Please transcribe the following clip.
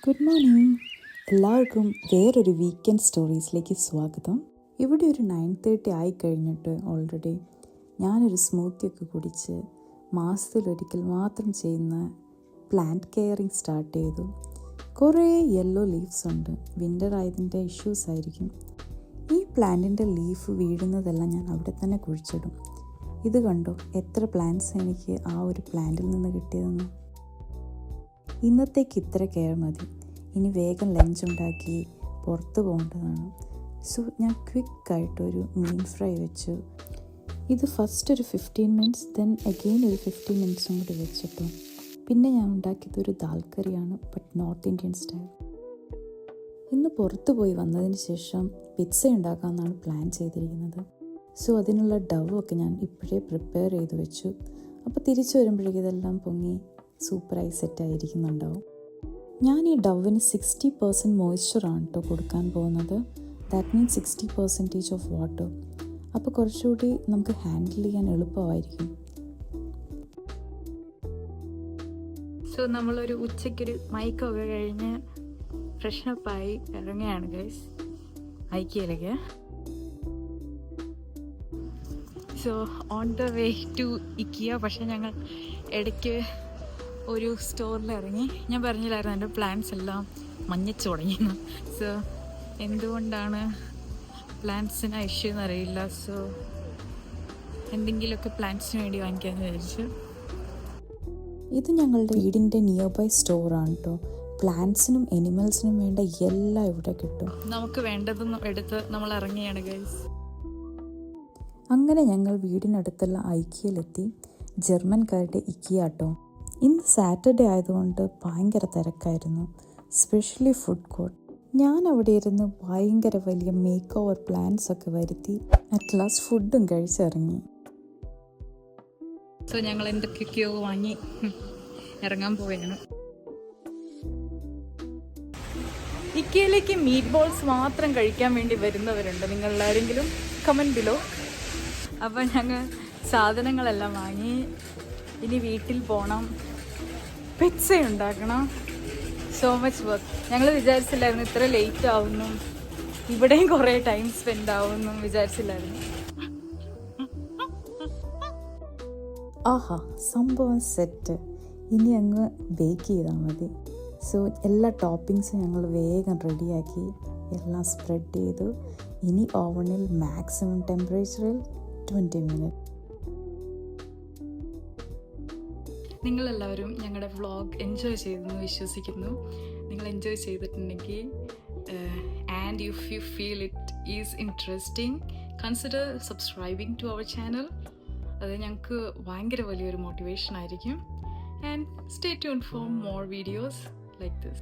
Good morning. എല്ലാവർക്കും വേറൊരു weekend സ്റ്റോറീസിലേക്ക് സ്വാഗതം. ഇവിടെ ഒരു 9:30 ആയിക്കഴിഞ്ഞിട്ട് ഓൾറെഡി ഞാനൊരു സ്മൂത്തിയൊക്കെ കുടിച്ച് മാസത്തിലൊരിക്കൽ മാത്രം ചെയ്യുന്ന പ്ലാന്റ് കെയറിങ് സ്റ്റാർട്ട് ചെയ്തു. കുറേ യെല്ലോ ലീവ്സ് ഉണ്ട്. വിൻ്റർ ആയതിൻ്റെ ഇഷ്യൂസ് ആയിരിക്കും. ഈ പ്ലാന്റിൻ്റെ ലീഫ് വീഴുന്നതെല്ലാം ഞാൻ അവിടെ തന്നെ കുഴിച്ചിടും. ഇത് കണ്ടോ എത്ര പ്ലാന്റ്സ് എനിക്ക് ആ ഒരു പ്ലാന്റിൽ നിന്ന് കിട്ടിയതെന്ന്. ഇന്നത്തേക്ക് ഇത്ര കെയർ മതി. ഇനി വേഗം ലഞ്ച് ഉണ്ടാക്കി പുറത്ത് പോകേണ്ടതാണ്. സോ ഞാൻ ക്വിക്കായിട്ടൊരു മീൻ ഫ്രൈ വെച്ചു. ഇത് ഫസ്റ്റ് ഒരു 15 മിനിറ്റ്സ്, ദെൻ അഗെയിൻ ഒരു 15 മിനിറ്റ്സും കൂടി വെച്ചിട്ടു. പിന്നെ ഞാൻ ഉണ്ടാക്കിയത് ഒരു ദാൽ കറിയാണ്, ബട്ട് നോർത്ത് ഇന്ത്യൻ സ്റ്റൈൽ. ഇന്ന് പുറത്ത് പോയി വന്നതിന് ശേഷം പിസ്സ ഉണ്ടാക്കാമെന്നാണ് പ്ലാൻ ചെയ്തിരിക്കുന്നത്. സോ അതിനുള്ള ഡവൊക്കെ ഞാൻ ഇപ്പോഴേ പ്രിപ്പയർ ചെയ്ത് വെച്ചു. അപ്പോൾ തിരിച്ചു വരുമ്പോഴേക്കും ഇതെല്ലാം പൊങ്ങി സൂപ്പറായി സെറ്റായിരിക്കുന്നുണ്ടാവും. ഞാൻ ഈ ഡവിന് 60% മോയ്സ്ചറാണ് കേട്ടോ കൊടുക്കാൻ പോകുന്നത്. That means 60% of water. അപ്പോൾ കുറച്ചുകൂടി നമുക്ക് ഹാൻഡിൽ ചെയ്യാൻ എളുപ്പമായിരിക്കും. സോ നമ്മളൊരു ഉച്ചയ്ക്കൊരു മൈക്കൊക്കെ കഴിഞ്ഞ് ഫ്രഷപ്പായി ഇറങ്ങുകയാണ് ഗൈസ് ഐക്കിയയിലേക്ക്. So on the way to IKEA. പക്ഷേ ഞങ്ങൾ ഇടയ്ക്ക് ഒരു സ്റ്റോറിൽ ഇറങ്ങി. ഞാൻ പറഞ്ഞില്ലായിരുന്നു എൻ്റെ പ്ലാന്റ്സ് എല്ലാം മഞ്ഞച്ചു തുടങ്ങിയെന്ന്. സോ എന്തുകൊണ്ടാണ് പ്ലാന്റ്സിന് ഇഷ്യൂ എന്നറിയില്ല. സോ എന്തെങ്കിലുമൊക്കെ പ്ലാന്റ്സിന് വേണ്ടി വാങ്ങിക്കാമെന്ന് വിചാരിച്ചു. ഇത് ഞങ്ങളുടെ വീടിൻ്റെ നിയർ ബൈ സ്റ്റോറാണ് കേട്ടോ. പ്ലാന്റ്സിനും എനിമൽസിനും വേണ്ട എല്ലാം ഇവിടെ കിട്ടും. നമുക്ക് വേണ്ടതൊന്നും എടുത്ത് നമ്മൾ ഇറങ്ങിയാണ് ഗൈസ്. അങ്ങനെ ഞങ്ങൾ വീടിനടുത്തുള്ള ഐക്കിയയിലെത്തി. ജർമ്മൻകാരുടെ ഇക്കിയ കേട്ടോ. ഇന്ന് സാറ്റർഡേ ആയതുകൊണ്ട് ഭയങ്കര തിരക്കായിരുന്നു, സ്പെഷ്യലി ഫുഡ് കോർട്ട്. ഞാൻ അവിടെ ഇരുന്ന് ഭയങ്കര വലിയ മേക്ക് ഓവർ പ്ലാൻസ് ഒക്കെ വരുത്തി അറ്റ് ലാസ്റ്റ് ഫുഡും കഴിച്ചിറങ്ങി. സോ ഞങ്ങൾ എന്തൊക്കെയൊക്കെയോ വാങ്ങി ഇറങ്ങാൻ പോവുകയാണ്. ഇക്കയിലേക്ക് മീറ്റ് ബോൾസ് മാത്രം കഴിക്കാൻ വേണ്ടി വരുന്നവരുണ്ട് നിങ്ങളാരെങ്കിലും? Comment below. അപ്പോൾ ഞങ്ങൾ സാധനങ്ങളെല്ലാം വാങ്ങി. ഇനി വീട്ടിൽ പോകണം, പിസ്സ ഉണ്ടാക്കണം. So much work. ഞങ്ങൾ വിചാരിച്ചില്ലായിരുന്നു ഇത്ര ലേറ്റ് ആവുന്നു, ഇവിടെയും കുറേ ടൈം സ്പെൻഡ് ആവുന്നു വിചാരിച്ചില്ലായിരുന്നു. ആഹാ, സംഭവം സെറ്റ്. ഇനി അങ്ങ് ബേക്ക് ചെയ്താൽ മതി. സോ എല്ലാ ടോപ്പിങ്സും ഞങ്ങൾ വേഗം റെഡിയാക്കി എല്ലാം സ്പ്രെഡ് ചെയ്തു. ഇനി ഓവണിൽ മാക്സിമം ടെമ്പറേച്ചറിൽ 20 മിനിറ്റ്. നിങ്ങളെല്ലാവരും ഞങ്ങളുടെ വ്ളോഗ് എൻജോയ് ചെയ്തെന്ന് വിശ്വസിക്കുന്നു. നിങ്ങൾ എൻജോയ് ചെയ്തിട്ടുണ്ടെങ്കിൽ and if you feel it is interesting, consider subscribing to our channel. അത് ഞങ്ങൾക്ക് ഭയങ്കര വലിയൊരു മോട്ടിവേഷൻ ആയിരിക്കും. And stay tuned for more videos like this.